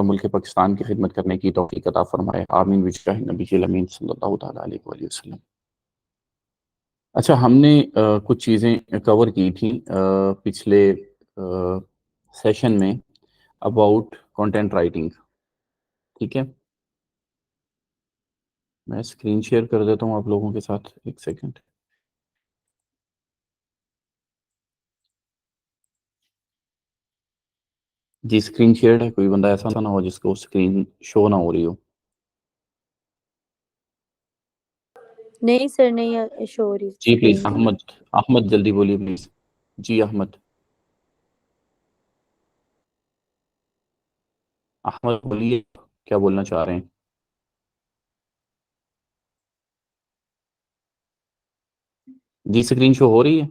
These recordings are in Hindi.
और मुल्क पाकिस्तान की खिदमत करने की तौफीक अता फरमाए। आमीन बिजाह नबी अमीन सल्लल्लाहु तआला अलैहि वसल्लम। अच्छा, हमने कुछ चीज़ें कवर की थी पिछले सेशन में अबाउट कंटेंट राइटिंग। ठीक है, मैं स्क्रीन शेयर कर देता हूँ आप लोगों के साथ, एक सेकंड। जी, स्क्रीन शेयर है, कोई बंदा ऐसा ना हो जिसको स्क्रीन शो ना हो रही हो। नहीं सर, नहीं शो हो रही जी प्लीज, स्क्रीन। अहमद, अहमद जल्दी बोलिए प्लीज। जी अहमद, अहमद बोलिए, क्या बोलना चाह रहे हैं? जी, स्क्रीन शो हो रही है?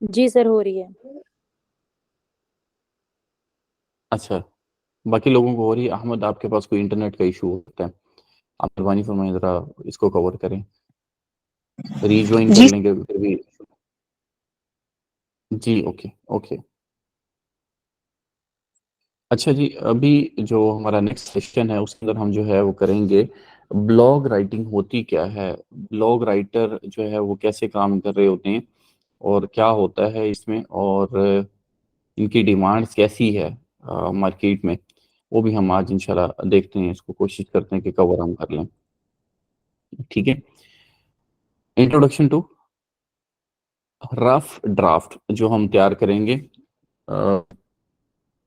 जी सर, हो रही है। अच्छा, बाकी लोगों को हो रही है। अहमद, आपके पास कोई इंटरनेट का इशू होता है, आप मेहरबानी फरमाए जरा इसको कवर करें, रीज्वाइन कर जी लेंगे फिर भी। जी ओके ओके। अच्छा जी, अभी जो हमारा नेक्स्ट सेशन है उसके अंदर हम जो है वो करेंगे ब्लॉग राइटिंग होती क्या है, ब्लॉग राइटर जो है वो कैसे काम कर रहे होते हैं और क्या होता है इसमें, और इनकी डिमांड्स कैसी है मार्केट में, वो भी हम आज इंशाल्लाह देखते हैं, इसको कोशिश करते हैं कि कवर हम कर लें। ठीक है, इंट्रोडक्शन टू रफ ड्राफ्ट जो हम तैयार करेंगे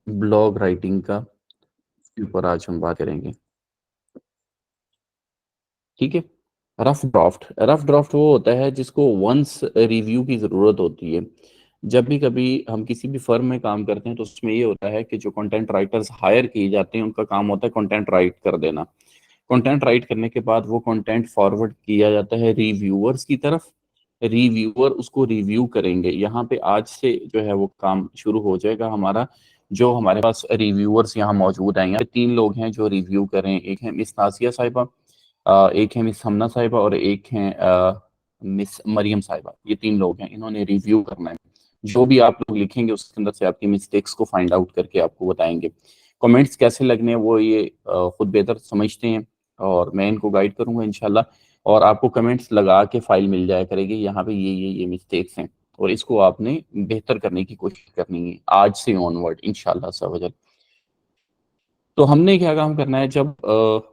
ब्लॉग राइटिंग का, उसके ऊपर आज हम बात करेंगे। ठीक है, रफ ड्राफ्ट, रफ ड्राफ्ट वो होता है जिसको वंस रिव्यू की ज़रूरत होती है। जब भी कभी हम किसी भी फर्म में काम करते हैं तो उसमें ये होता है कि जो कंटेंट राइटर्स हायर किए जाते हैं उनका काम होता है कंटेंट राइट कर देना। कंटेंट राइट करने के बाद वो कंटेंट फॉरवर्ड किया जाता है रिव्यूअर्स की तरफ, रिव्यूअर उसको रिव्यू करेंगे। यहाँ पे आज से जो है वो काम शुरू हो जाएगा हमारा। जो हमारे पास रिव्यूअर्स यहाँ मौजूद हैं, यहाँ पे 3 लोग हैं जो रिव्यू करें। एक है मिस नासिया साहिबा, एक है मिस हमना साहिबा और एक है मिस मरियम साहिबा। ये 3 लोग हैं, इन्होंने रिव्यू करना है। जो भी आप लोग लिखेंगे उसके अंदर से आपकी मिस्टेक्स को फाइंड आउट करके आपको बताएंगे। कमेंट्स कैसे लगने हैं वो ये खुद बेहतर समझते हैं, और मैं इनको गाइड करूंगा इंशाल्लाह। और आपको कमेंट्स लगा के फाइल मिल जाया करेगी, यहाँ पे ये मिस्टेक्स हैं और इसको आपने बेहतर करने की कोशिश करनी है आज से ऑनवर्ड इंशाल्लाह सवजल। तो हमने क्या काम करना है, जब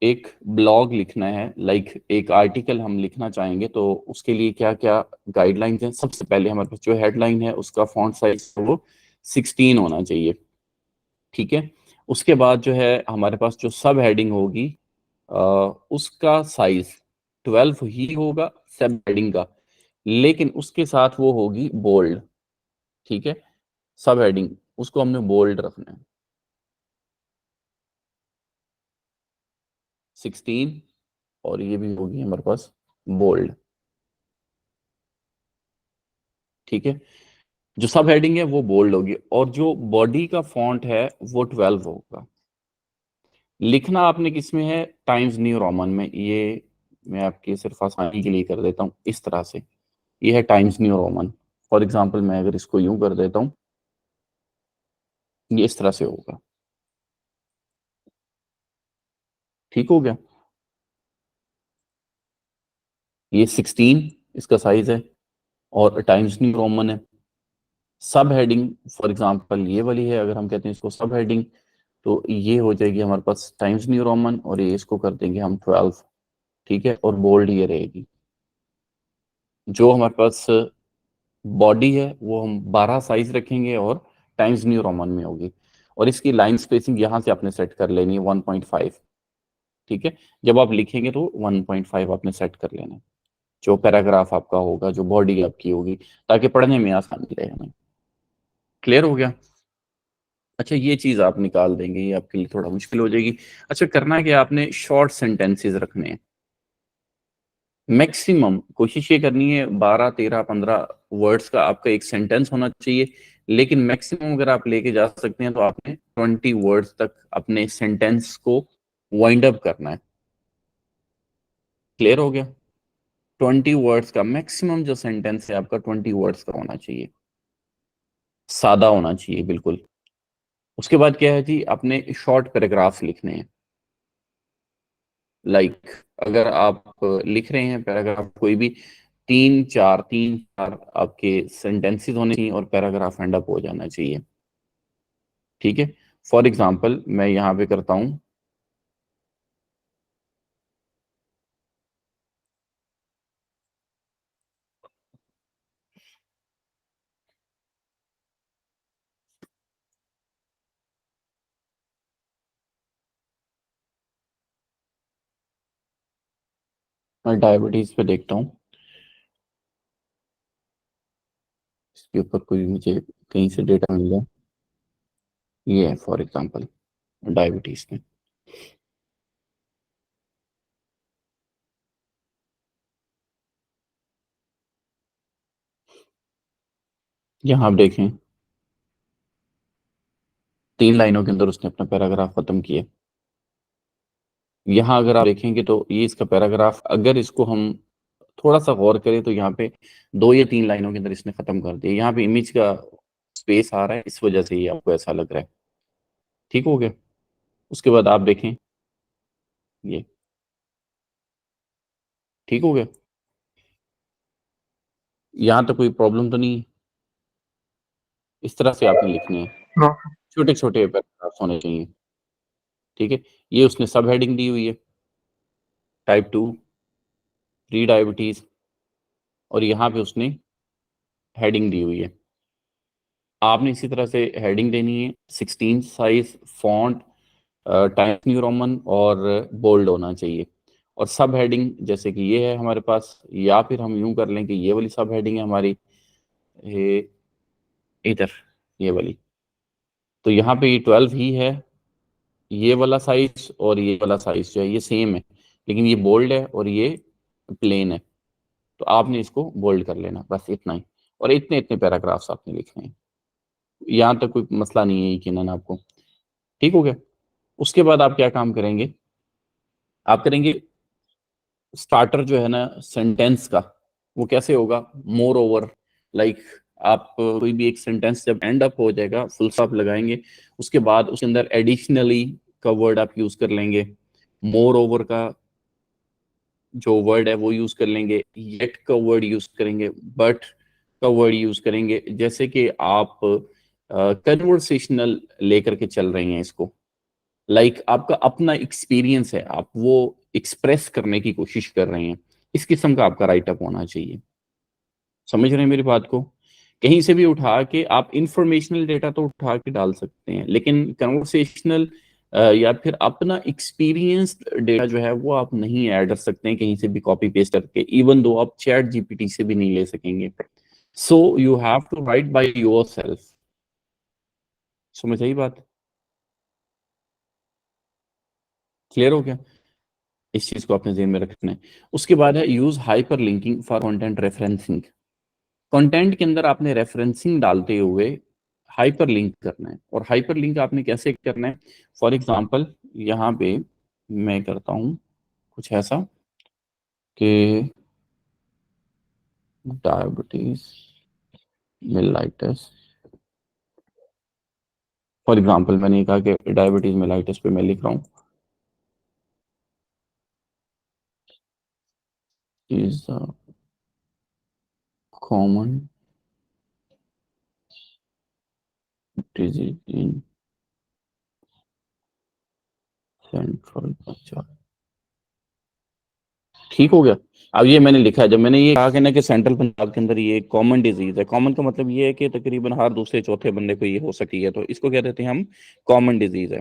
एक ब्लॉग लिखना है, लाइक एक आर्टिकल हम लिखना चाहेंगे, तो उसके लिए क्या क्या गाइडलाइंस हैं। सबसे पहले हमारे पास जो हेडलाइन है उसका फॉन्ट साइज वो 16 होना चाहिए। ठीक है, उसके बाद जो है हमारे पास जो सब हेडिंग होगी अ, उसका साइज 12 ही होगा सब हेडिंग का, लेकिन उसके साथ वो होगी बोल्ड। ठीक है, सब हेडिंग उसको हमने बोल्ड रखना है 16, और ये भी होगी हमारे पास बोल्ड। ठीक है, जो सब हेडिंग है वो बोल्ड होगी और जो बॉडी का फॉन्ट है वो 12 होगा। लिखना आपने किस में है, टाइम्स न्यू रोमन में। ये मैं आपकी सिर्फ आसानी के लिए कर देता हूँ इस तरह से, ये है times new Roman. For example मैं अगर इसको यूं कर देता हूँ, ये इस तरह से होगा। ठीक हो गया, ये 16 इसका साइज है और टाइम्स न्यू रोमन है। सब हेडिंग फॉर एग्जांपल ये वाली है, अगर हम कहते हैं इसको सब हेडिंग, तो ये हो जाएगी हमारे पास टाइम्स न्यू रोमन, और ये इसको कर देंगे हम 12। ठीक है, और बोल्ड ये रहेगी। जो हमारे पास बॉडी है वो हम 12 साइज रखेंगे और टाइम्स न्यू रोमन में होगी, और इसकी लाइन स्पेसिंग यहाँ से आपने सेट कर लेनी है 1.5। ठीक है, जब आप लिखेंगे तो 1.5 आपने सेट कर लेना है, जो पैराग्राफ आपका होगा, जो बॉडी आपकी होगी, ताकि पढ़ने में आसानी रहे हमें। क्लियर हो गया? अच्छा, ये चीज आप निकाल देंगे, ये आपके लिए थोड़ा मुश्किल हो जाएगी। अच्छा, करना क्या, आपने शॉर्ट सेंटेंसेस रखने हैं। मैक्सिमम कोशिश ये करनी है 12 13 15 वर्ड्स का आपका एक सेंटेंस होना चाहिए, लेकिन मैक्सिमम अगर आप लेके जा सकते हैं तो आपने 20 वर्ड्स तक अपने सेंटेंस को वाइंड अप करना है। क्लियर हो गया? 20 वर्ड्स का मैक्सिमम जो सेंटेंस है आपका 20 वर्ड्स का होना चाहिए, सादा होना चाहिए बिल्कुल। उसके बाद क्या है जी, आपने शॉर्ट पैराग्राफ्स लिखने हैं। लाइक अगर आप लिख रहे हैं पैराग्राफ कोई भी, तीन चार आपके सेंटेंसेस होने चाहिए और पैराग्राफ एंड अप हो जाना चाहिए। ठीक है। फॉर एग्जाम्पल मैं यहाँ पे करता हूँ, मैं डायबिटीज पे देखता हूँ, इसके ऊपर कोई मुझे कहीं से डेटा मिल जाए। ये है फॉर एग्जाम्पल डायबिटीज में। यहाँ आप देखें, 3 लाइनों के अंदर उसने अपना पैराग्राफ खत्म किया। यहाँ अगर आप देखेंगे तो ये इसका पैराग्राफ, अगर इसको हम थोड़ा सा गौर करें तो यहाँ पे 2 या 3 लाइनों के अंदर इसने खत्म कर दिया। यहाँ पे इमेज का स्पेस आ रहा है, इस वजह से ये आपको ऐसा लग रहा है। ठीक हो गया। उसके बाद आप देखें, ये ठीक हो गया। यहाँ तो कोई प्रॉब्लम तो नहीं है। इस तरह से आपने लिखने हैं, नो छोटे छोटे पैराग्राफ्स होने चाहिए। ठीक है। ये उसने सब हेडिंग दी हुई है, टाइप 2, प्री डायबिटीज, और यहाँ पे उसने हेडिंग दी हुई है। आपने इसी तरह से हेडिंग देनी है, 16 size font, times new Roman और बोल्ड होना चाहिए। और सब हेडिंग जैसे कि ये है हमारे पास, या फिर हम यूं कर लें कि ये वाली सब हेडिंग है हमारी, ये इधर, ये वाली। तो यहाँ पे ये 12 ही है, ये वाला साइज और ये वाला साइज जो है ये सेम है, लेकिन ये बोल्ड है और ये प्लेन है। तो आपने इसको बोल्ड कर लेना, बस इतना ही। और इतने इतने पैराग्राफ्स आपने लिखने हैं। यहाँ तक कोई मसला नहीं है यकीनन आपको। ठीक हो गया। उसके बाद आप क्या काम करेंगे, आप करेंगे स्टार्टर जो है ना सेंटेंस का, वो कैसे होगा, मोर ओवर। लाइक आप कोई भी एक सेंटेंस जब एंड अप हो जाएगा, फुल स्टॉप लगाएंगे, उसके बाद उसके अंदर एडिशनली का वर्ड आप यूज कर लेंगे। मोर ओवर का जो वर्ड है वो यूज कर लेंगे, येट का वर्ड यूज करेंगे, बट का वर्ड यूज करेंगे। जैसे कि आप कन्वर्सेशनल लेकर के चल रही हैं इसको, लाइक आपका अपना एक्सपीरियंस है, आप वो एक्सप्रेस करने की कोशिश कर रहे हैं, इस किस्म का आपका राइटअप होना चाहिए। समझ रहे हैं मेरी बात को। कहीं से भी उठा के आप इंफॉर्मेशनल डेटा तो उठा के डाल सकते हैं, लेकिन कन्वर्सेशनल या फिर अपना एक्सपीरियंस डेटा जो है वो आप नहीं ऐड कर सकते हैं कहीं से भी कॉपी पेस्ट करके, इवन दो आप चैट जीपीटी से भी नहीं ले सकेंगे। So you have to write by yourself. समझ आई बात, क्लियर हो गया। इस चीज को अपने जेहन में रखना है। उसके बाद है use hyper linking for content referencing. Content के अंदर आपने रेफरेंसिंग डालते हुए हाइपर लिंक करना है। और हाइपर लिंक आपने कैसे करना है, फॉर एग्जांपल यहाँ पे मैं करता हूँ कुछ ऐसा कि डायबिटीज मेलाइटस, फॉर एग्जांपल मैंने ये कहा कि डायबिटीज मेलाइटस पे मैं लिख रहा हूँ is common disease in central Punjab. ठीक हो गया। अब ये मैंने लिखा है, जब मैंने ये कहा कि ना कि सेंट्रल पंजाब के अंदर ये कॉमन डिजीज है, कॉमन का मतलब ये है कि तकरीबन हर दूसरे चौथे बंदे को ये हो सकती है, तो इसको क्या कहते हैं हम, कॉमन डिजीज है।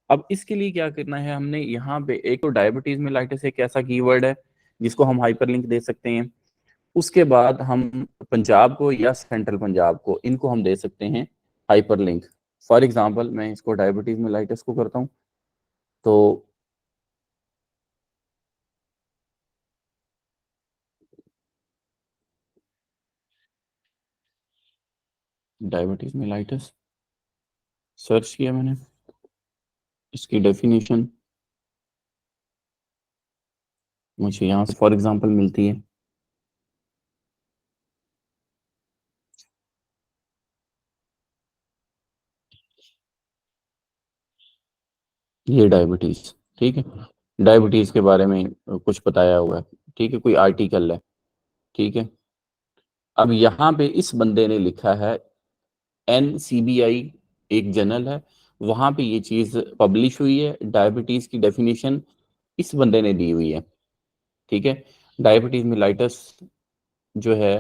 अब इसके लिए क्या करना है हमने, यहाँ पे एक तो डायबिटीज मेलाइटिस एक ऐसा कीवर्ड है जिसको हम हाइपरलिंक दे सकते हैं। उसके बाद हम पंजाब को या सेंट्रल पंजाब को, इनको हम दे सकते हैं हाइपरलिंक। फॉर एग्जाम्पल मैं इसको डायबिटीज मेलाइटिस को करता हूँ, तो डायबिटीज मेलाइटिस सर्च किया मैंने, इसकी डेफिनेशन मुझे यहाँ से फॉर एग्जांपल मिलती है। ये डायबिटीज, ठीक है, डायबिटीज के बारे में कुछ बताया हुआ है, ठीक है, कोई आर्टिकल है, ठीक है। अब यहाँ पे इस बंदे ने लिखा है, NCBI एक जर्नल है, वहां पे ये चीज पब्लिश हुई है, डायबिटीज की डेफिनेशन इस बंदे ने दी हुई है, ठीक है। डायबिटीज मिलाइटस जो है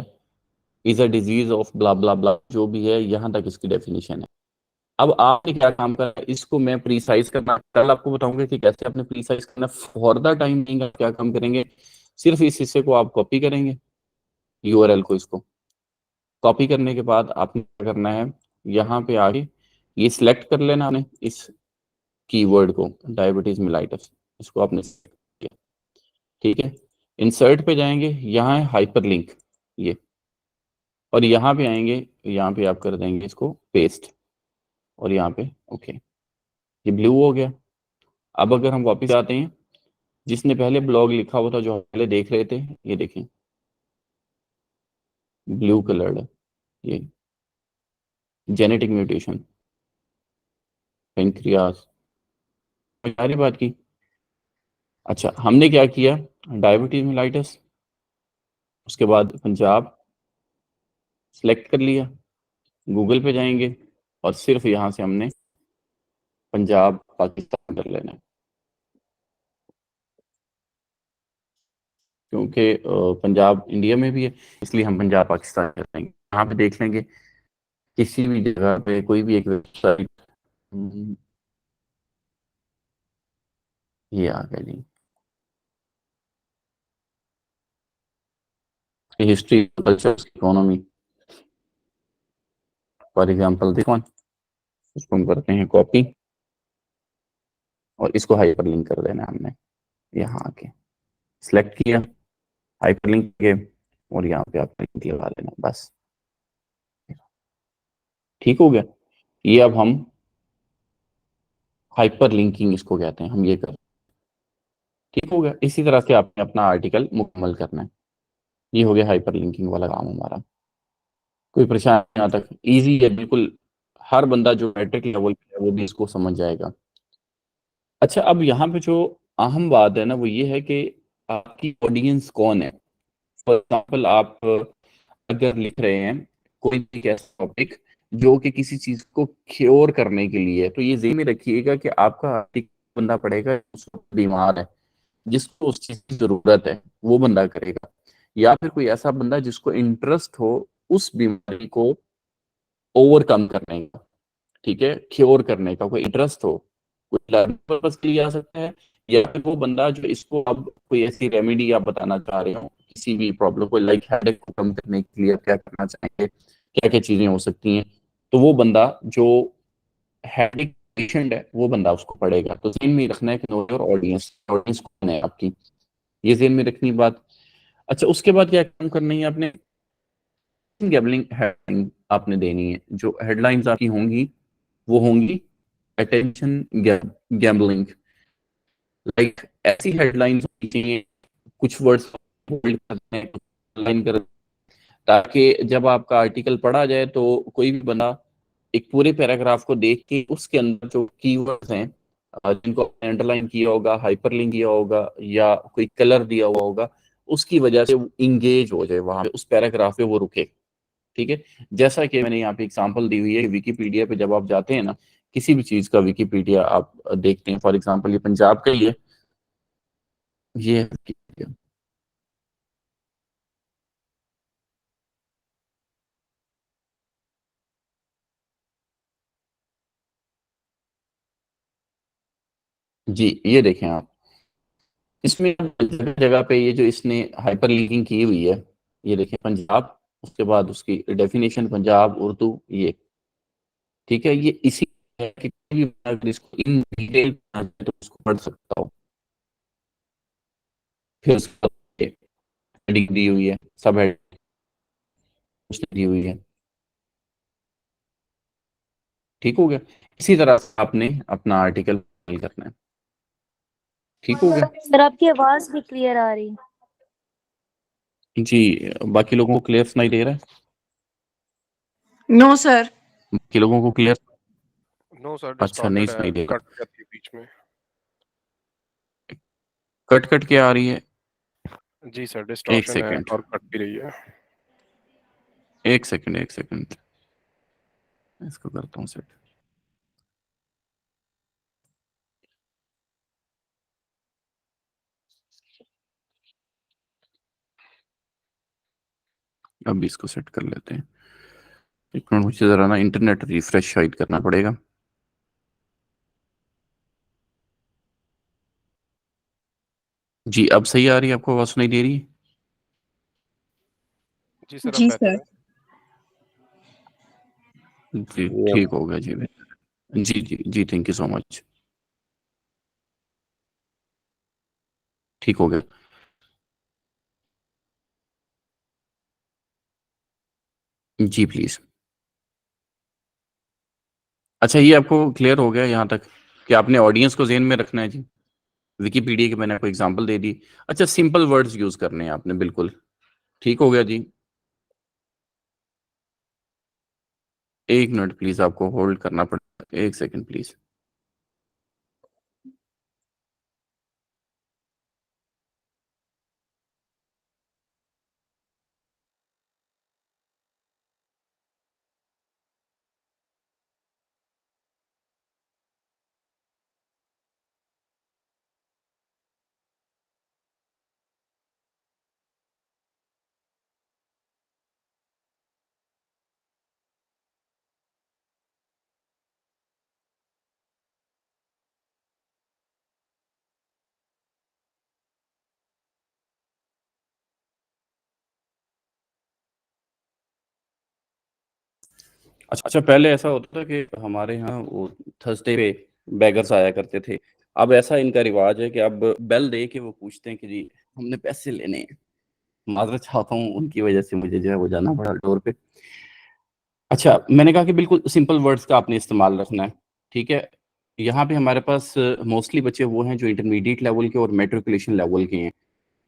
इज अ डिजीज ऑफ ब्ला ब्ला ब्ला, जो भी है यहाँ तक इसकी डेफिनेशन है। अब आपने क्या काम करना है, इसको मैं प्रीसाइज करना कल आपको बताऊंगा कि कैसे आपने प्रीसाइज करना। फॉर द टाइम बिंग आप क्या काम करेंगे, सिर्फ इस हिस्से को आप कॉपी करेंगे, URL को, इसको कॉपी करने के बाद आपने क्या करना है, यहाँ पे आके ये सिलेक्ट कर लेना आपने, इस कीवर्ड को डायबिटीज मिलाइटस, इसको आपने select किया, ठीक है। इंसर्ट पे जाएंगे, यहाँ है हाइपरलिंक ये, और यहाँ पे आएंगे, यहाँ पे आप कर देंगे इसको पेस्ट, और यहाँ पे ओके, ये ब्लू हो गया। अब अगर हम वापस आते हैं, जिसने पहले ब्लॉग लिखा हुआ था जो हम पहले देख रहे थे, ये देखें ब्लू कलर्ड है, ये जेनेटिक म्यूटेशन पेंक्रियास, सारी बात की। अच्छा, हमने क्या किया, डायबिटीज मिलाइटस, उसके बाद पंजाब सेलेक्ट कर लिया, गूगल पे जाएंगे और सिर्फ यहाँ से हमने पंजाब पाकिस्तान कर लेना है, क्योंकि पंजाब इंडिया में भी है, इसलिए हम पंजाब पाकिस्तान कर लेंगे। यहाँ पे देख लेंगे किसी भी जगह पे कोई भी एक वेबसाइट, ये आ गया जी, history, culture, economy, for example देखो, इसको हम करते हैं कॉपी और इसको हाइपरलिंक कर देना है हमने, यहाँ आके सिलेक्ट किया, हाइपरलिंक के, और यहाँ पे आप लिंक लगा देना, बस ठीक हो गया। ये अब हम हाइपर लिंकिंग इसको कहते हैं, हम ये कर, ठीक हो गया। इसी तरह से आपने अपना आर्टिकल मुकम्मल करना है। ये हो गया हाइपर लिंकिंग वाला काम हमारा। कोई परेशानी यहाँ तक इजी है बिल्कुल, हर बंदा जो मैट्रिक लेवल पे है वो भी इसको समझ जाएगा। अच्छा, अब यहाँ पे जो अहम बात है ना, वो ये है कि आपकी ऑडियंस कौन है। फॉर एग्जाम्पल, आप अगर लिख रहे हैं कोई भी ऐसा टॉपिक जो कि किसी चीज को क्योर करने के लिए है, तो ये ज़हन में रखिएगा कि आपका आर्टिकल बंदा पढ़ेगा जो बीमार है, जिसको उस चीज की जरूरत है, वो बंदा करेगा, या फिर कोई ऐसा बंदा जिसको इंटरेस्ट हो उस बीमारी को ओवरकम करने का, ठीक है, क्योर करने का कोई इंटरेस्ट हो, कोई लर्निंग पर्पज के लिए आ सकता है, या फिर वो बंदा जो इसको अब कोई ऐसी रेमेडी आप बताना चाह रहे हो किसी भी प्रॉब्लम को, लाइक हेडेक को कम करने के लिए क्या करना चाहेंगे, क्या क्या चीजें हो सकती हैं, तो वो बंदा जो हेडेक पेशेंट है वो बंदा उसको पढ़ेगा। तो ज़हन में रखना है कि नो योर ऑडियंस, ऑडियंस कौन है आपकी, ये ज़हन में रखनी बात। अच्छा, उसके बाद क्या काम करना है आपने, गैम्बलिंग हेडलाइन आपने देनी है, जो हेडलाइंस आपकी होंगी वो होंगी अटेंशन गैम्बलिंग, लाइक ऐसी हेडलाइंस होनी चाहिए, कुछ वर्ड्स बोल्ड करने लाइन कर, ताकि जब आपका आर्टिकल पढ़ा जाए तो कोई भी बंदा एक पूरे पैराग्राफ को देख के उसके अंदर जो कीवर्ड्स हैं जिनको अंडरलाइन किया होगा, हाइपरलिंक किया होगा, या कोई कलर दिया हुआ होगा, उसकी वजह से वो इंगेज हो जाए वहां पे, उस पैराग्राफ पे वो रुके, ठीक है। जैसा कि मैंने यहाँ पे एग्जांपल दी हुई है, विकीपीडिया पे जब आप जाते हैं ना, किसी भी चीज का विकीपीडिया आप देखते हैं, फॉर एग्जांपल ये पंजाब का ही है, ये है, जी ये देखें आप, इसमें जगह जगह पे ये जो इसने हाइपर लिंकिंग की हुई है, ये देखें पंजाब, उसके बाद उसकी डेफिनेशन पंजाब उर्दू, ये ठीक है, ये इसी है कि कोई भी अगर इसको इन डिटेल तो उसको पढ़ सकता हो। फिर उसका हेडिंग दी हुई है, सब हेड उसने दी हुई है, ठीक हो गया। इसी तरह से आपने अपना आर्टिकल करना है, ठीक हो गया सर आपकी आवाज भी क्लियर आ रही। जी। बाकी लोगों को क्लियर सुनाई दे रहा है, नो सर। बाकी लोगों को क्लियर, नो सर, अच्छा नहीं डिस्टॉर्टेड है, सुनाई देगा, कट जाती है बीच में। कट कट के आ रही है। जी सर, डिस्टॉर्शन है सेकंड। और कट भी रही है। एक सेकंड इसको करता हूँ सेट। अब इसको सेट कर लेते हैं। एक मिनट, मुझे जरा ना इंटरनेट रिफ्रेश शायद करना पड़ेगा। जी अब सही आ रही है, आपको आवाज सुनाई दे रही है? जी सर, अब जी बेहतर सर। है। जी ठीक हो गया जी। जी जी जी, थैंक यू सो मच। ठीक हो गया। जी प्लीज। अच्छा, ये आपको क्लियर हो गया यहाँ तक कि आपने ऑडियंस को ज़हन में रखना है जी? विकिपीडिया के मैंने आपको एग्जांपल दे दी। अच्छा, सिंपल वर्ड्स यूज करने हैं आपने, बिल्कुल ठीक हो गया जी। एक मिनट प्लीज, आपको होल्ड करना पड़ेगा, एक सेकंड प्लीज। अच्छा, पहले ऐसा होता था कि हमारे यहाँ वो थर्सडे पे बैगर्स आया करते थे। अब ऐसा इनका रिवाज है कि अब बेल दे के वो पूछते हैं कि जी हमने पैसे लेने हैं। माजरत चाहता हूँ, उनकी वजह से मुझे जो है वो जाना पड़ा डोर पे। अच्छा, मैंने कहा कि बिल्कुल सिंपल वर्ड्स का आपने इस्तेमाल रखना है, ठीक है। यहाँ पे हमारे पास मोस्टली बच्चे वो हैं जो इंटरमीडिएट लेवल के और मेट्रिकुलेशन लेवल के हैं,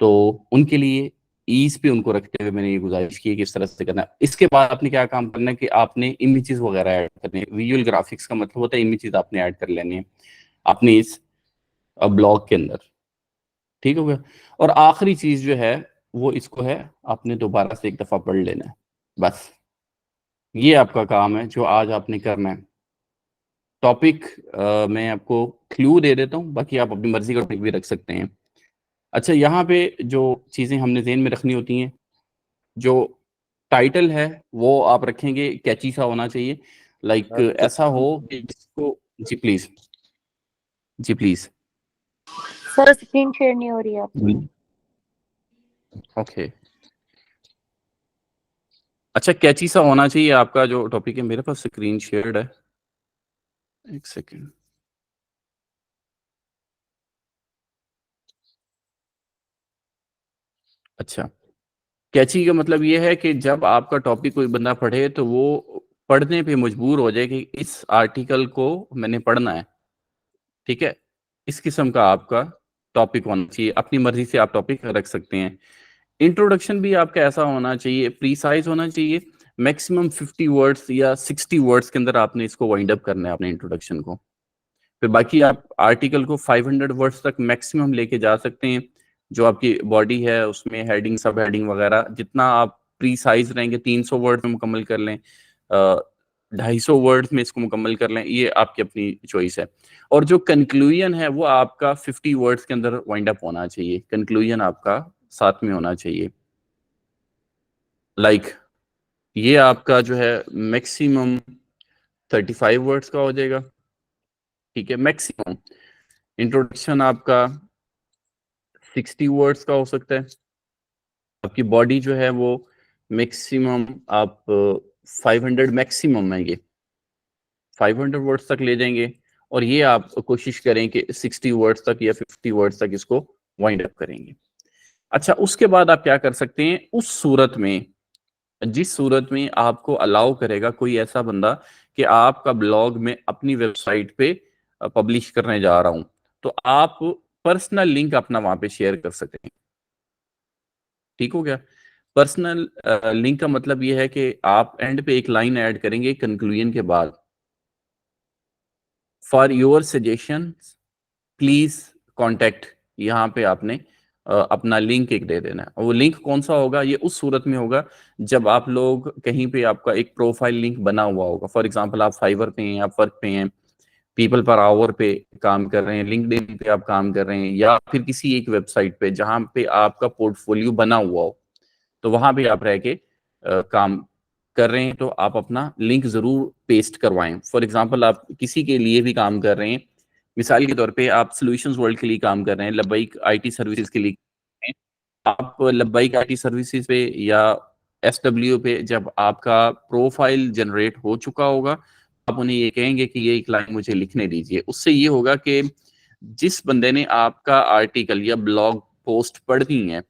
तो उनके लिए ईज पे उनको रखते हुए मैंने ये गुजारिश की कि इस तरह से करना है। इसके बाद आपने क्या काम करना है कि आपने इमेजेस वगैरह ऐड करने हैं। विजुअल ग्राफिक्स का मतलब होता है इमेजेस आपने ऐड कर लेने हैं अपने इस ब्लॉग के अंदर, ठीक हो गया। और आखिरी चीज जो है वो इसको है, आपने दोबारा से एक दफा पढ़ लेना है, बस ये आपका काम है जो आज आपने करना है। टॉपिक मैं आपको क्लू दे देता हूँ, बाकी आप अपनी मर्जी का टॉपिक भी रख सकते हैं। अच्छा, यहाँ पे जो चीजें हमने ज़हन में रखनी होती हैं, जो टाइटल है वो आप रखेंगे कैची सा होना चाहिए, लाइक ऐसा हो कि जिसको। जी प्लीज, जी प्लीज। सर स्क्रीन शेयर नहीं हो रही है आपकी। ओके, अच्छा कैची सा होना चाहिए आपका जो टॉपिक है। मेरे पास स्क्रीन शेयर्ड है, एक सेकेंड। अच्छा, कैची का मतलब ये है कि जब आपका टॉपिक कोई बंदा पढ़े तो वो पढ़ने पे मजबूर हो जाए कि इस आर्टिकल को मैंने पढ़ना है, ठीक है। इस किस्म का आपका टॉपिक होना चाहिए, अपनी मर्जी से आप टॉपिक रख सकते हैं। इंट्रोडक्शन भी आपका ऐसा होना चाहिए, प्रीसाइज होना चाहिए। मैक्सिमम 50 वर्ड्स या 60 वर्ड्स के अंदर आपने इसको वाइंड अप करना है अपने इंट्रोडक्शन को। फिर बाकी आप आर्टिकल को 500 वर्ड्स तक मैक्सिमम लेके जा सकते हैं। जो आपकी बॉडी है उसमें हेडिंग, सब हेडिंग वगैरह जितना आप प्रीसाइज रहेंगे, 300 वर्ड में मुकम्मल कर लें, 250 वर्ड्स में इसको मुकम्मल कर लें, ये आपकी अपनी चॉइस है। और जो कंक्लूजन है वो आपका 50 वर्ड्स के अंदर वाइंड अप होना चाहिए, कंक्लूजन आपका साथ में होना चाहिए। लाइक ये आपका जो है मैक्सिमम 35 वर्ड्स का हो जाएगा, ठीक है। मैक्सिमम इंट्रोडक्शन आपका 60 वर्ड्स का हो सकता है। आपकी बॉडी जो है वो मैक्सिमम आप 500 मैक्सिमम है, ये 500 वर्ड्स तक ले जाएंगे। और ये आप कोशिश करें कि 60 वर्ड्स तक या 50 वर्ड्स तक इसको वाइंड अप करेंगे। अच्छा, उसके बाद आप क्या कर सकते हैं, उस सूरत में जिस सूरत में आपको अलाउ करेगा कोई ऐसा बंदा कि आपका ब्लॉग में अपनी वेबसाइट पे पब्लिश करने जा रहा हूं, तो आप पर्सनल लिंक अपना वहां पे शेयर कर सकते हैं, ठीक हो गया। पर्सनल लिंक का मतलब ये है कि आप एंड पे एक लाइन ऐड करेंगे कंक्लूजन के बाद, for your suggestion please contact यहाँ पे आपने अपना लिंक एक दे देना है। और वो लिंक कौन सा होगा, ये उस सूरत में होगा जब आप लोग कहीं पे आपका एक प्रोफाइल लिंक बना हुआ होगा। फॉर एग्जांपल आप फाइवर पे हैं, आप वर्क पे हैं, पीपल पर आवर पे काम कर रहे हैं, लिंक्डइन पे आप काम कर रहे हैं, या फिर किसी एक वेबसाइट पे जहां पे आपका पोर्टफोलियो बना हुआ हो, तो वहां पे आप रह के काम कर रहे हैं, तो आप अपना लिंक जरूर पेस्ट करवाएं। फॉर एग्जांपल आप किसी के लिए भी काम कर रहे हैं, मिसाल के तौर पे आप सॉल्यूशंस वर्ल्ड के लिए काम कर रहे हैं, लब्बाइक आईटी सर्विसेज के लिए, आप लब्बाइक आईटी सर्विसेज पे या एसडब्ल्यू पे जब आपका प्रोफाइल जनरेट हो चुका होगा, आप उन्हें ये कहेंगे कि ये एक लाइन मुझे लिखने दीजिए। उससे ये होगा कि जिस बंदे ने आपका आर्टिकल या ब्लॉग पोस्ट पढ़ दी है,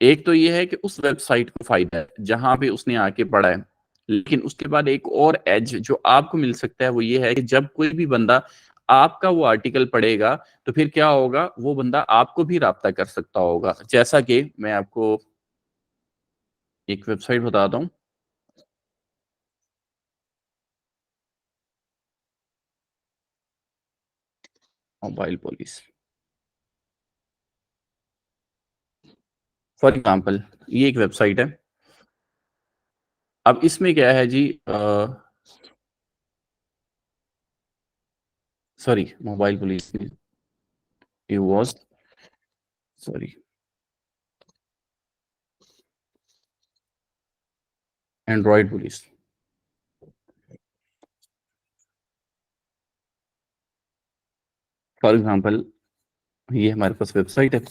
एक तो ये है कि उस वेबसाइट को फायदा है जहां पे उसने आके पढ़ा है, लेकिन उसके बाद एक और एज जो आपको मिल सकता है वो ये है कि जब कोई भी बंदा आपका वो आर्टिकल पढ़ेगा तो फिर क्या होगा, वो बंदा आपको भी राब्ता कर सकता होगा। जैसा कि मैं आपको एक वेबसाइट बताता हूँ, मोबाइल पुलिस फॉर एग्जाम्पल, ये एक वेबसाइट है। अब इसमें क्या है जी, sorry mobile police, it was, sorry, Android police. For example, ये हमारे पास वेबसाइट है,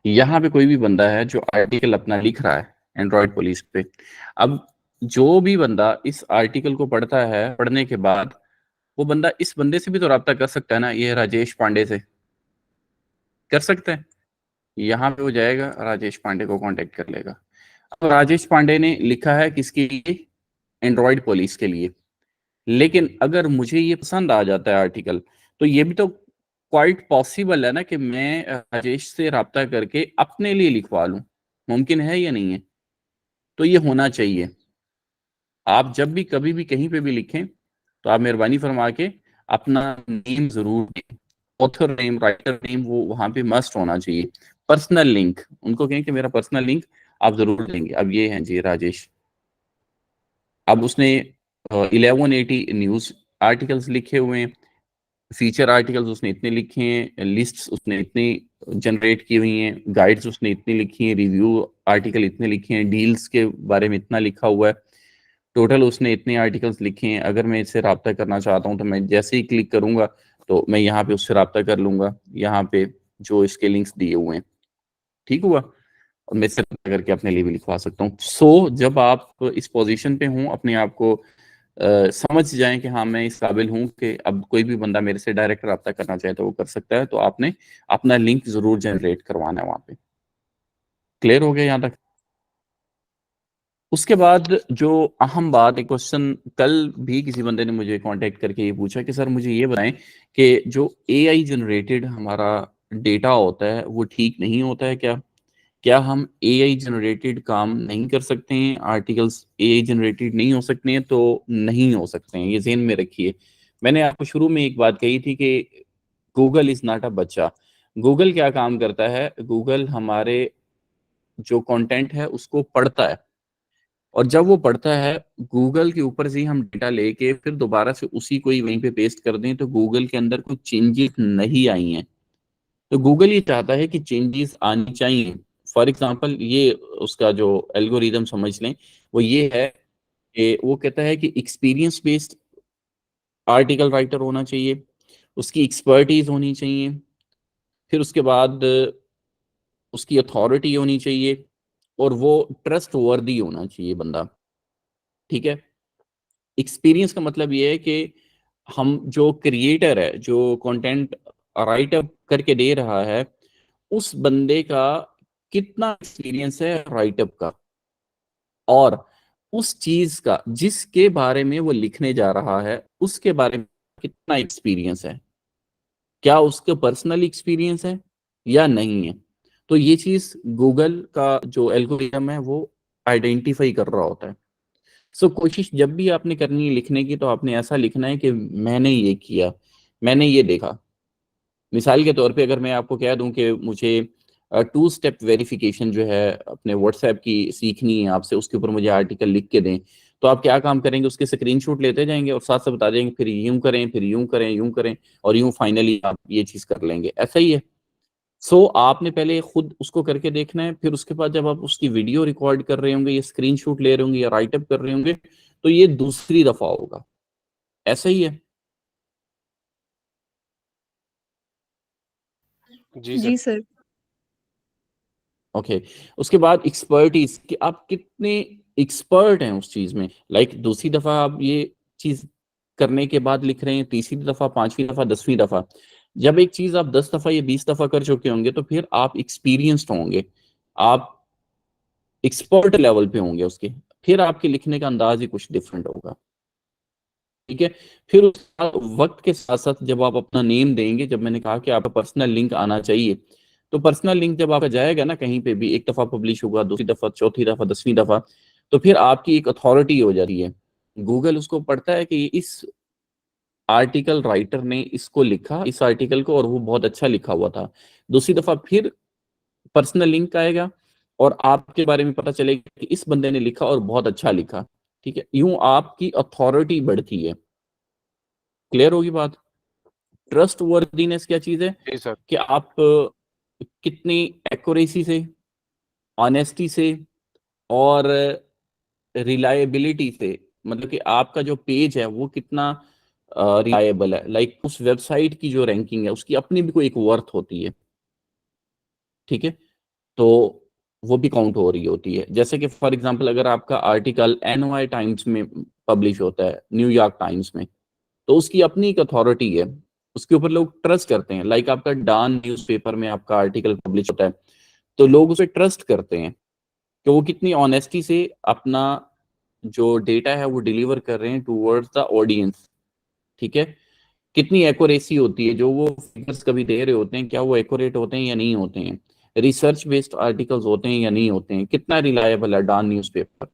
यहाँ पे कोई भी बंदा है जो आर्टिकल अपना लिख रहा है एंड्रॉइड पुलिस पे। अब जो भी बंदा इस आर्टिकल को पढ़ता है, पढ़ने के बाद वो बंदा इस बंदे से भी तो राब्ता कर सकता है ना, ये राजेश पांडे से कर सकते हैं। यहाँ पे वो जाएगा, राजेश पांडे को कांटेक्ट कर लेगा। अब राजेश पांडे ने लिखा है किसके लिए, एंड्रॉइड पुलिस के लिए, लेकिन अगर मुझे ये पसंद आ जाता है आर्टिकल, तो ये भी तो क्वाइट पॉसिबल है ना कि मैं राजेश से राब्ता करके अपने लिए लिखवा लूं। मुमकिन है या नहीं है? तो ये होना चाहिए। आप जब भी कभी भी कहीं पे भी लिखें तो आप मेहरबानी फरमा के अपना नेम जरूर दें, ऑथर नेम, राइटर नेम, वो वहां पे मस्ट होना चाहिए। पर्सनल लिंक, उनको कहें कि मेरा पर्सनल लिंक आप जरूर देंगे। अब ये हैं जी राजेश, अब उसने 1180 न्यूज आर्टिकल्स लिखे हुए हैं, फीचर आर्टिकल्स उसने इतने लिखे हैं, लिस्ट्स उसने इतनी जनरेट की हुई हैं, गाइड्स उसने इतनी लिखी हैं, रिव्यू आर्टिकल इतने लिखे हैं, डील्स के बारे में इतना लिखा हुआ है, टोटल उसने इतने आर्टिकल्स लिखे हैं। अगर मैं इससे रब्ता करना चाहता हूं तो मैं जैसे ही क्लिक करूंगा तो मैं यहाँ पे उससे रब्ता कर लूंगा, यहाँ पे जो इसके लिंक्स दिए हुए हैं, ठीक हुआ, और मैं इससे रब्ता करके अपने लिए भी लिखवा सकता हूँ। सो जब आप इस पोजीशन पे हों, अपने आप को समझ जाएं कि हाँ मैं इस काबिल हूं कि अब कोई भी बंदा मेरे से डायरेक्ट रब्ता करना चाहे तो वो कर सकता है, तो आपने अपना लिंक जरूर जनरेट करवाना है वहां पे। क्लियर हो गया यहाँ तक? उसके बाद जो अहम बात, एक क्वेश्चन कल भी किसी बंदे ने मुझे कांटेक्ट करके ये पूछा कि सर मुझे ये बताएं कि जो एआई जनरेटेड हमारा डेटा होता है वो ठीक नहीं होता है क्या? क्या हम एआई जनरेटेड काम नहीं कर सकते हैं? आर्टिकल्स एआई जनरेटेड नहीं हो सकते हैं? तो नहीं हो सकते हैं, ये ज़हन में रखिए। मैंने आपको शुरू में एक बात कही थी कि गूगल इज नॉट अ बच्चा। गूगल क्या काम करता है? गूगल हमारे जो कंटेंट है उसको पढ़ता है, और जब वो पढ़ता है, गूगल के ऊपर से ही हम डेटा लेके फिर दोबारा से उसी को ही वहीं पे पेस्ट कर दें तो गूगल के अंदर कुछ चेंजेस नहीं आई हैं। तो गूगल ये चाहता है कि चेंजेस आनी चाहिए। फॉर एग्जांपल, ये उसका जो एल्गोरिदम समझ लें, वो ये है कि वो कहता है कि एक्सपीरियंस बेस्ड आर्टिकल राइटर होना चाहिए, उसकी एक्सपर्टीज होनी चाहिए, फिर उसके बाद उसकी अथॉरिटी होनी चाहिए, और वो ट्रस्ट वर्दी होना चाहिए बंदा, ठीक है। एक्सपीरियंस का मतलब ये है कि हम जो क्रिएटर है, जो कंटेंट राइट अप करके दे रहा है, उस बंदे का कितना एक्सपीरियंस है राइटअप का, और उस चीज का जिसके बारे में वो लिखने जा रहा है उसके बारे में कितना एक्सपीरियंस है, क्या उसका पर्सनल एक्सपीरियंस है या नहीं है। तो ये चीज गूगल का जो एल्गोरिथम है वो आइडेंटिफाई कर रहा होता है। सो कोशिश जब भी आपने करनी है लिखने की, तो आपने ऐसा लिखना है कि मैंने ये किया, मैंने ये देखा, मिसाल के तौर पे अगर मैं आपको कह दूं कि मुझे 2 स्टेप वेरिफिकेशन जो है अपने व्हाट्सएप की सीखनी है आपसे, उसके ऊपर मुझे आर्टिकल लिख के दें, तो आप क्या काम करेंगे, उसके स्क्रीनशॉट लेते जाएंगे और साथ साथ बता देंगे फिर यूं करें, फिर यूं करें, यूं करें, और यूं फाइनली आप ये चीज कर लेंगे। ऐसा ही है। सो आपने पहले खुद उसको करके देखना है, फिर उसके बाद जब आप उसकी वीडियो रिकॉर्ड कर रहे होंगे या स्क्रीनशॉट ले रहे होंगे या राइटअप कर रहे होंगे, तो ये दूसरी दफा होगा। ऐसा ही है। जी सर। जी सर। ओके। उसके बाद एक्सपर्टीज कि आप कितने एक्सपर्ट हैं उस चीज में। लाइक दूसरी दफा आप ये चीज करने के बाद लिख रहे हैं, तीसरी दफा, पांचवी दफा, 10वीं दफा, जब एक चीज आप 10 दफा या 20 दफा कर चुके होंगे तो फिर आप एक्सपीरियंस्ड होंगे, आप एक्सपर्ट लेवल पे होंगे उसके, फिर आपके लिखने का अंदाज ही कुछ डिफरेंट होगा। ठीक है। फिर उसका वक्त के साथ साथ जब आप अपना नेम देंगे, जब मैंने कहा कि आपका पर्सनल लिंक आना चाहिए, तो पर्सनल लिंक जब आपका जाएगा ना कहीं पे भी, एक दफा पब्लिश होगा, दूसरी दफा, चौथी दफा, 10वीं दफा, तो फिर आपकी एक अथॉरिटी हो जाती है। गूगल उसको पढ़ता है कि इस आर्टिकल राइटर ने इसको लिखा, इस आर्टिकल को, और वो बहुत अच्छा लिखा हुआ था। दूसरी दफा फिर पर्सनल लिंक आएगा और आपके बारे में पता चलेगा कि इस बंदे ने लिखा और बहुत अच्छा लिखा। ठीक है। यूं आपकी अथॉरिटी बढ़ती है। क्लियर होगी बात। ट्रस्ट वर्दीनेस क्या चीज है जी सर। कि आप कितनी एक्यूरेसी से, ऑनेस्टी से और रिलायबिलिटी से, मतलब कि आपका जो पेज है वो कितना रिलायबल है। लाइक उस वेबसाइट की जो रैंकिंग है उसकी अपनी भी कोई एक वर्थ होती है। ठीक है। तो वो भी काउंट हो रही होती है। जैसे कि फॉर एग्जांपल अगर आपका आर्टिकल एनवाई टाइम्स में पब्लिश होता है, न्यूयॉर्क टाइम्स में, तो उसकी अपनी एक अथॉरिटी है, उसके ऊपर लोग ट्रस्ट करते हैं। लाइक आपका डॉन न्यूज़पेपर में आपका आर्टिकल पब्लिश होता है, तो लोग उसे ट्रस्ट करते हैं कि वो कितनी ऑनेस्टी से अपना जो डेटा है वो डिलीवर कर रहे हैं टूवर्ड्स द ऑडियंस। ठीक है। कितनी एक्यूरेसी होती है, जो वो फिगर्स कभी दे रहे होते हैं, क्या वो एक्यूरेट होते हैं या नहीं होते हैं, रिसर्च बेस्ड आर्टिकल्स होते हैं या नहीं होते हैं, कितना रिलायबल है डॉन न्यूज़पेपर।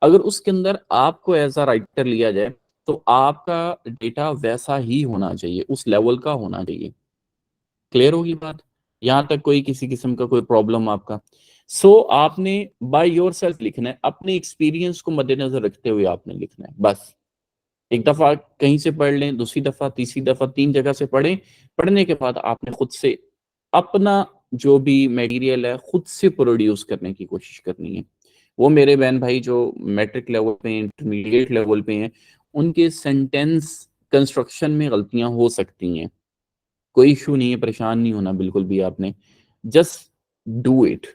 अगर उसके अंदर आपको एज अ राइटर लिया जाए तो आपका डेटा वैसा ही होना चाहिए, उस लेवल का होना चाहिए। क्लियर होगी बात। यहां तक कोई किसी किस्म का कोई प्रॉब्लम आपका। आपने बाय योर सेल्फ लिखना है, अपने एक्सपीरियंस को मद्देनजर रखते हुए आपने लिखना है बस। एक दफा कहीं से पढ़ लें, दूसरी दफा, तीसरी दफा, 3 जगह से पढ़ें। पढ़ने के बाद आपने खुद से अपना जो भी मटेरियल है खुद से प्रोड्यूस करने की कोशिश करनी है। वो मेरे बहन भाई जो मैट्रिक लेवल पे हैं, इंटरमीडिएट लेवल पे हैं, उनके सेंटेंस कंस्ट्रक्शन में गलतियां हो सकती हैं, कोई इशू नहीं है, परेशान नहीं होना बिल्कुल भी आपने। Just do it.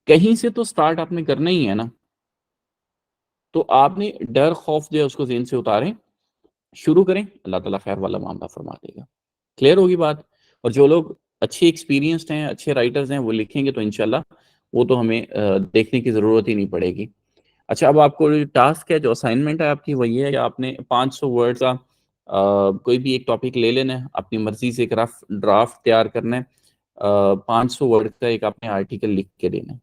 कहीं से तो स्टार्ट आपने करना ही है ना, तो आपने डर खौफ जो है उसको ज़हन से उतारें, शुरू करें, अल्लाह ताला खैर वाला मामला फरमा देगा। क्लियर होगी बात। और जो लोग अच्छे एक्सपीरियंस्ड हैं, अच्छे राइटर्स हैं, वो लिखेंगे तो इंशाल्लाह वो तो हमें देखने की ज़रूरत ही नहीं पड़ेगी। अच्छा, अब आपको जो टास्क है, जो असाइनमेंट है आपकी, वही है कि आपने 500 वर्ड का कोई भी एक टॉपिक ले लेना है, अपनी मर्जी से एक रफ ड्राफ्ट तैयार करना है, 500 वर्ड का एक आपने आर्टिकल लिख के देना है।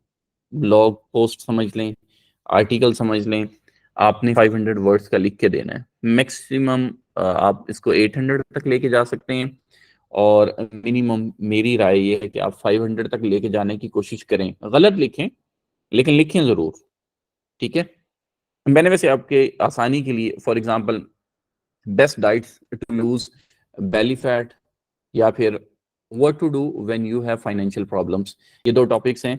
ब्लॉग पोस्ट समझ लें, आर्टिकल समझ लें, आपने 500 वर्ड्स का लिख के देना है। मैक्सिमम आप इसको 800 तक लेके जा सकते हैं, और मिनिमम मेरी राय ये है कि आप 500 तक लेके जाने की कोशिश करें। गलत लिखें लेकिन लिखें जरूर। ठीक है। मैंने वैसे आपके आसानी के लिए for example best diets to lose belly fat, या फिर what to do when you have financial problems, ये 2 टॉपिक्स हैं।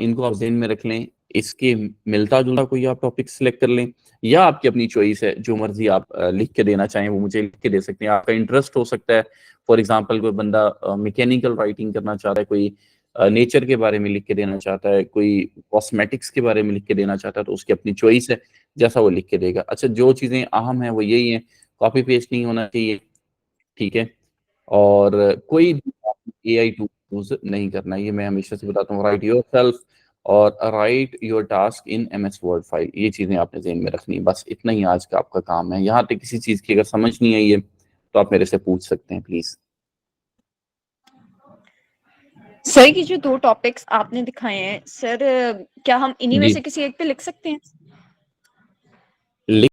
इनको आप ज़हन में रख लें। इसके मिलता जुलता कोई आप टॉपिक सिलेक्ट कर लें, या आपकी अपनी चॉइस है, जो मर्जी आप लिख के देना चाहें वो मुझे लिख के दे सकते हैं। आपका इंटरेस्ट हो सकता है, फॉर एग्जांपल कोई बंदा मैकेनिकल राइटिंग करना चाहता है, कोई नेचर के बारे में लिख के देना चाहता है, कोई कॉस्मेटिक्स के बारे में लिख के देना चाहता है, तो उसकी अपनी चॉइस है, जैसा वो लिख के देगा। अच्छा, जो चीज़ें अहम है वो यही है, कॉपी पेस्ट नहीं होना चाहिए। ठीक है। और कोई AI टूल यूज नहीं करना, ये मैं हमेशा से बताता हूँ। राइट योर सेल्फ और right your task in MS word file, ये चीजें आपने ज़हन में रखनी है। बस इतना ही आज का आपका काम है। यहाँ तक किसी चीज की अगर समझ नहीं आई है तो आप मेरे से पूछ सकते हैं प्लीज। सर, ये जो 2 टॉपिक्स आपने दिखाए हैं सर, क्या हम इन्हीं में जी से किसी एक पे लिख सकते हैं?